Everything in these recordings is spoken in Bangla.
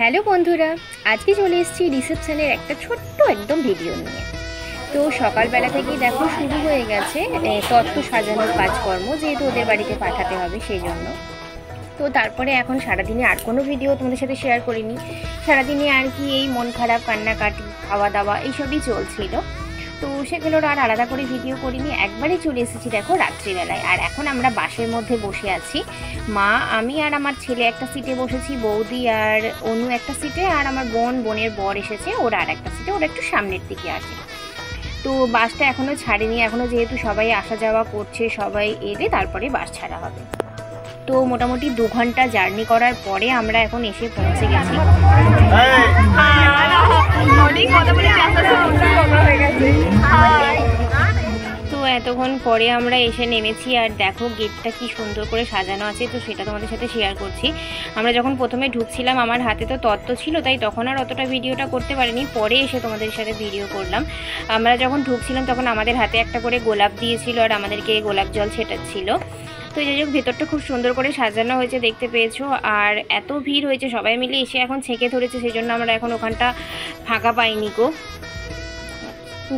হ্যালো বন্ধুরা, আজকে চলে এসেছি রিসেপশনের একটা ছোট্ট একদম ভিডিও নিয়ে। তো সকালবেলা থেকেই দেখো শুরু হয়ে গেছে তত্ত্ব সাজানোর কাজকর্ম, যেহেতু ওদের বাড়িতে পাঠাতে হবে সেই জন্য। তো তারপরে এখন সারাদিনে আর কোনো ভিডিও তোমাদের সাথে শেয়ার করিনি। সারাদিনে আর কি এই মন খারাপ, কান্নাকাটি, খাওয়া দাওয়া এইসবই চলছিল। তো সেগুলোর আর আলাদা করে ভিডিও করিনি, একবারে চলে এসেছি দেখো রাত্রিবেলায়। আর এখন আমরা বাসের মধ্যে বসে আছি, মা, আমি আর আমার ছেলে একটা সিটে বসেছি, বৌদি আর অনু একটা সিটে, আর আমার বোনের বর এসেছে, ওরা আর একটা সিটে, ওরা একটু সামনের দিকে আছে। তো বাসটা এখনও ছাড়েনি, এখনও যেহেতু সবাই আসা যাওয়া করছে, সবাই এলে তারপরে বাস ছাড়া হবে। তো মোটামুটি 2 ঘন্টা জার্নি করার পরে আমরা এখন এসে পৌঁছে গেছি। তো এতক্ষণ পরে আমরা এসে নেমেছি, আর দেখো গেটটা কি সুন্দর করে সাজানো আছে, তো সেটা তোমাদের সাথে শেয়ার করছি। আমরা যখন প্রথমে ঢুকছিলাম, আমার হাতে তো তত্ত্ব ছিল, তাই তখন আর অতটা ভিডিওটা করতে পারিনি, পরে এসে তোমাদের সাথে ভিডিও করলাম। আমরা যখন ঢুকছিলাম তখন আমাদের হাতে একটা করে গোলাপ দিয়েছিল, আর আমাদেরকে গোলাপ জল ছেটাচ্ছিল। তো যাই হোক, ভেতরটা খুব সুন্দর করে সাজানো হয়েছে, দেখতে পেয়েছো। আর এত ভিড় হয়েছে, সবাই মিলে এসে এখন ছেঁকে ধরেছে, সেই জন্য আমরা এখন ওখানটা ফাঁকা পাইনি গো।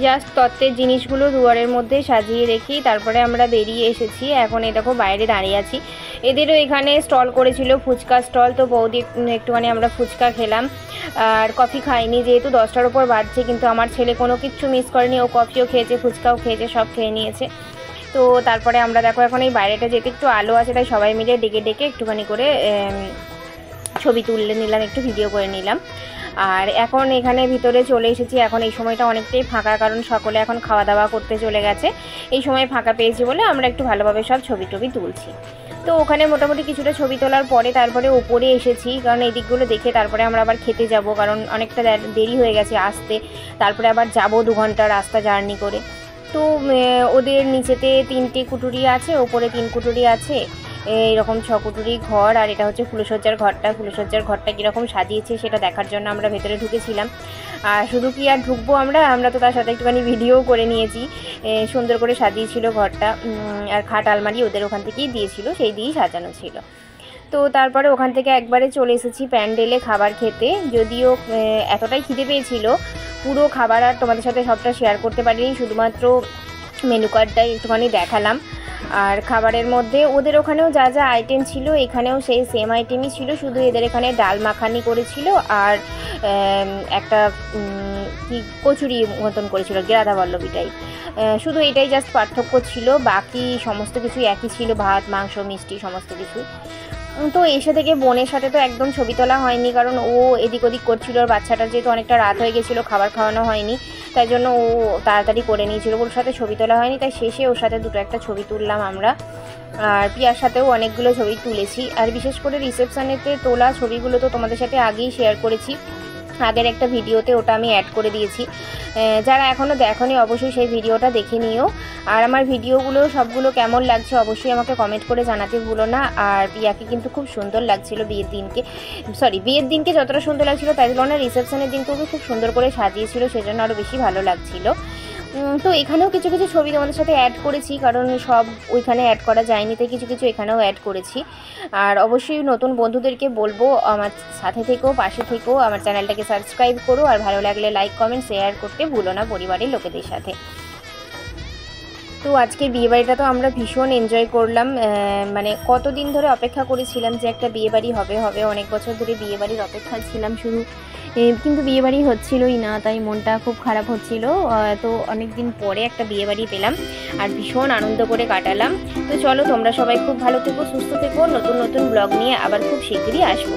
জাস্ট তত্ত্বের জিনিসগুলো দুয়ারের মধ্যে সাজিয়ে রেখি তারপরে আমরা বেরিয়ে এসেছি। এখন এই দেখো বাইরে দাঁড়িয়ে আছি। এদেরও এখানে স্টল করেছিল, ফুচকা স্টল, তো বৌদি একটুখানি আমরা ফুচকা খেলাম। আর কফি খাইনি, যেহেতু 10টার উপর বাজছে, কিন্তু আমার ছেলে কোনো কিচ্ছু মিস করেনি, ও কফিও খেয়েছে, ফুচকাও খেয়েছে, সব খেয়ে নিয়েছে। তো তারপরে আমরা দেখো এখন এই বাইরেটা যেতে একটু আলো আছে, তাই সবাই মিলে ডেকে ডেকে একটুখানি করে ছবি তুলে নিলাম, একটু ভিডিও করে নিলাম। আর এখন এখানে ভিতরে চলে এসেছি। এখন এই সময়টা অনেকটাই ফাঁকা, কারণ সকলে এখন খাওয়া দাওয়া করতে চলে গেছে। এই সময় ফাঁকা পেয়েছি বলে আমরা একটু ভালোভাবে সব ছবি টবি তুলছি। তো ওখানে মোটামুটি কিছুটা ছবি তোলার পরে তারপরে উপরে এসেছি, কারণ এই দিকগুলো দেখে তারপরে আমরা আবার খেতে যাব, কারণ অনেকটা দেরি হয়ে গেছে আসতে। তারপরে আবার যাব 2 ঘন্টা রাস্তা জার্নি করে। তো ওদের নিচেতে 3টে কুটুরি আছে, ওপরে 3 কুটুরি আছে, এইরকম 6 কুটুরি ঘর। আর এটা হচ্ছে ফুলসজ্জার ঘরটা। ফুলসজ্জার ঘরটা কীরকম সাজিয়েছে সেটা দেখার জন্য আমরা ভেতরে ঢুকেছিলাম। আর শুধু কি আর ঢুকবো, আমরা তো তার সাথে একটুখানি ভিডিও করে নিয়েছি। সুন্দর করে সাজিয়েছিল ঘরটা, আর খাট আলমারি ওদের ওখান থেকেই দিয়েছিল, সেই দিয়েই সাজানো ছিল। তো তারপরে ওখান থেকে একবারে চলে এসেছি প্যান্ডেলে খাবার খেতে। যদিও এতটাই খিদে পেয়েছিল, পুরো খাবার আর তোমাদের সাথে সবটা শেয়ার করতে পারিনি, শুধুমাত্র মেনু কার্ডটাই একটুখানি দেখালাম। আর খাবারের মধ্যে ওদের ওখানেও যা যা আইটেম ছিল, এখানেও সেই সেম আইটেমই ছিল, শুধু এদের এখানে ডাল মাখানি করেছিল আর একটা কি কচুরি মতন করেছিল, রাধা বল্লভী টাইপ। শুধু এটাই জাস্ট পার্থক্য ছিল, বাকি সমস্ত কিছু একই ছিল, ভাত, মাংস, মিষ্টি সমস্ত কিছু। তো এসে থেকে বোনের সাথে তো একদম ছবি তোলা হয়নি, কারণ ও এদিক ওদিক করছিল, আর বাচ্চাটার যেহেতু অনেকটা রাত হয়ে গেছিলো, খাবার খাওয়ানো হয়নি, তাই জন্য ও তাড়াতাড়ি করে নিয়েছিল, ওর সাথে ছবি তোলা হয়নি। তাই শেষে ওর সাথে 2টো একটা ছবি তুললাম আমরা। আর পিয়ার সাথেও অনেকগুলো ছবি তুলেছি। আর বিশেষ করে রিসেপশনেতে তোলা ছবিগুলো তো তোমাদের সাথে আগেই শেয়ার করেছি, আগের একটা ভিডিওতে, ওটা আমি অ্যাড করে দিয়েছি। যারা এখনও দেখোনি অবশ্যই সেই ভিডিওটা দেখে নিও। আর আমার ভিডিওগুলো সবগুলো কেমন লাগছে অবশ্যই আমাকে কমেন্ট করে জানাতে ভুলো না। আর পিয়াকে কিন্তু খুব সুন্দর লাগছিল বিয়ের দিনকে যতটা সুন্দর লাগছিল তাই জন্য না, রিসেপশনের দিনকেও খুব সুন্দর করে সাজিয়েছিল, সেজন্য আরও বেশি ভালো লাগছিল। তো এখানেও কিছু কিছু ছবি তোমাদের সাথে অ্যাড করেছি, কারণ সব ওইখানে অ্যাড করা যায়নি, তাই কিছু কিছু এখানেও অ্যাড করেছি। আর অবশ্যই নতুন বন্ধুদেরকে বলবো, আমার সাথে থেকেও, পাশে থেকেও, আমার চ্যানেলটাকে সাবস্ক্রাইব করো, আর ভালো লাগলে লাইক, কমেন্ট, শেয়ার করতে ভুলো না পরিবারের লোকেদের সাথে। তো আজকে বিয়েবাড়িটা তো আমরা ভীষণ এনজয় করলাম। মানে কতদিন ধরে অপেক্ষা করেছিলাম যে একটা বিয়েবাড়ি হবে, অনেক বছর ধরে বিয়েবাড়ির অপেক্ষায় ছিলাম শুধু, কিন্তু বিয়েবাড়ি হচ্ছিলই না, তাই মনটা খুব খারাপ হচ্ছিল। তো অনেক দিন পরে একটা বিয়েবাড়ি পেলাম, আর ভীষণ আনন্দ করে কাটালাম। তো চলো, তোমরা সবাই খুব ভালো থেকো, সুস্থ থেকো, নতুন নতুন ব্লগ নিয়ে আবার খুব শীঘ্রই আসবো।